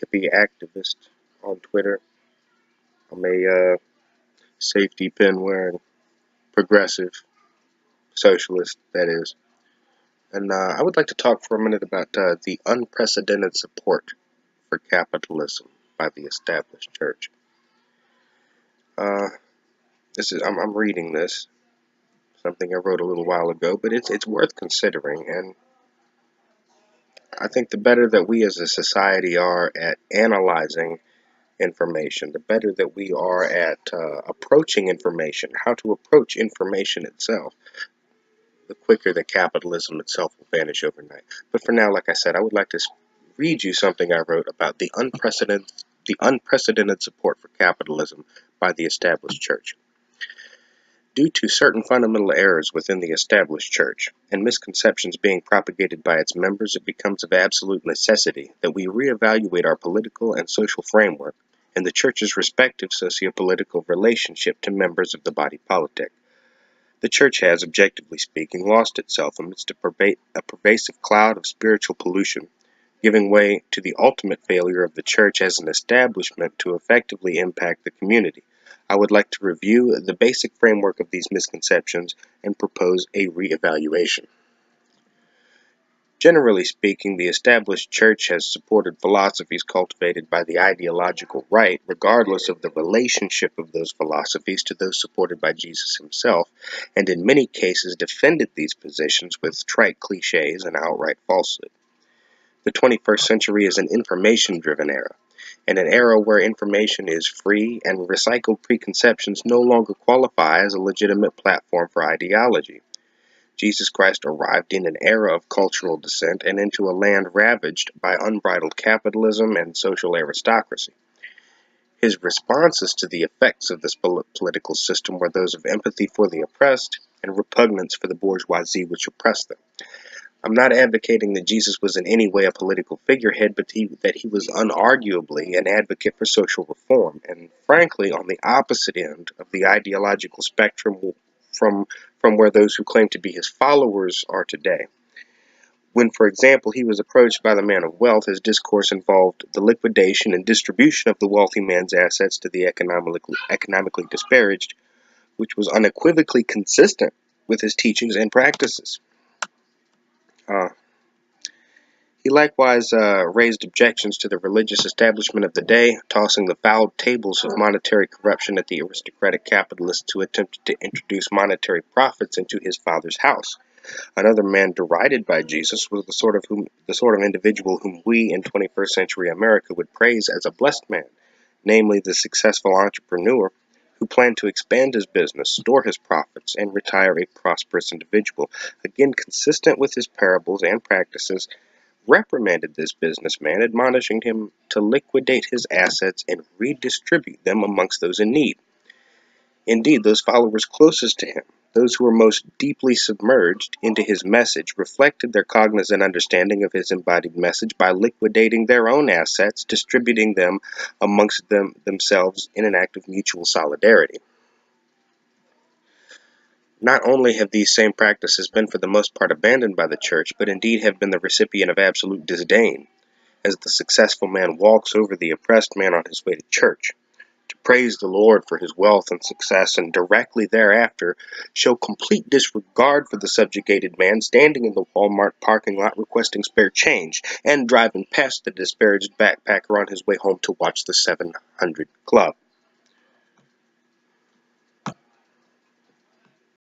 hippie activist on Twitter. I'm a safety pin wearing progressive socialist, that is. And I would like to talk for a minute about the unprecedented support for capitalism by the established church. I'm reading this, something I wrote a little while ago, but it's worth considering. And I think the better that we as a society are at analyzing information, the better that we are at approaching information, how to approach information itself, the quicker that capitalism itself will vanish overnight. But for now, like I said, I would like to read you something I wrote about the unprecedented support for capitalism by the established church. Due to certain fundamental errors within the established church and misconceptions being propagated by its members, it becomes of absolute necessity that we reevaluate our political and social framework and the church's respective sociopolitical relationship to members of the body politic. The church has, objectively speaking, lost itself amidst a pervasive cloud of spiritual pollution, giving way to the ultimate failure of the church as an establishment to effectively impact the community. I would like to review the basic framework of these misconceptions and propose a reevaluation. Generally speaking, the established church has supported philosophies cultivated by the ideological right, regardless of the relationship of those philosophies to those supported by Jesus himself, and in many cases defended these positions with trite cliches and outright falsehood. The 21st century is an information-driven era, and an era where information is free and recycled preconceptions no longer qualify as a legitimate platform for ideology. Jesus Christ arrived in an era of cultural descent and into a land ravaged by unbridled capitalism and social aristocracy. His responses to the effects of this political system were those of empathy for the oppressed and repugnance for the bourgeoisie which oppressed them. I'm not advocating that Jesus was in any way a political figurehead, but that he was unarguably an advocate for social reform, and frankly on the opposite end of the ideological spectrum from where those who claim to be his followers are today. When, for example, he was approached by the man of wealth, his discourse involved the liquidation and distribution of the wealthy man's assets to the economically disparaged, which was unequivocally consistent with his teachings and practices. He likewise raised objections to the religious establishment of the day, tossing the foul tables of monetary corruption at the aristocratic capitalists who attempted to introduce monetary profits into his father's house. Another man derided by Jesus was the sort of individual whom we in 21st century America would praise as a blessed man, namely the successful entrepreneur who planned to expand his business, store his profits, and retire a prosperous individual. Again, consistent with his parables and practices, reprimanded this businessman, admonishing him to liquidate his assets and redistribute them amongst those in need. Indeed, those followers closest to him, those who were most deeply submerged into his message, reflected their cognizant understanding of his embodied message by liquidating their own assets, distributing them amongst themselves in an act of mutual solidarity. Not only have these same practices been for the most part abandoned by the church, but indeed have been the recipient of absolute disdain, as the successful man walks over the oppressed man on his way to church, to praise the Lord for his wealth and success, and directly thereafter show complete disregard for the subjugated man standing in the Walmart parking lot requesting spare change, and driving past the disparaged backpacker on his way home to watch the 700 Club.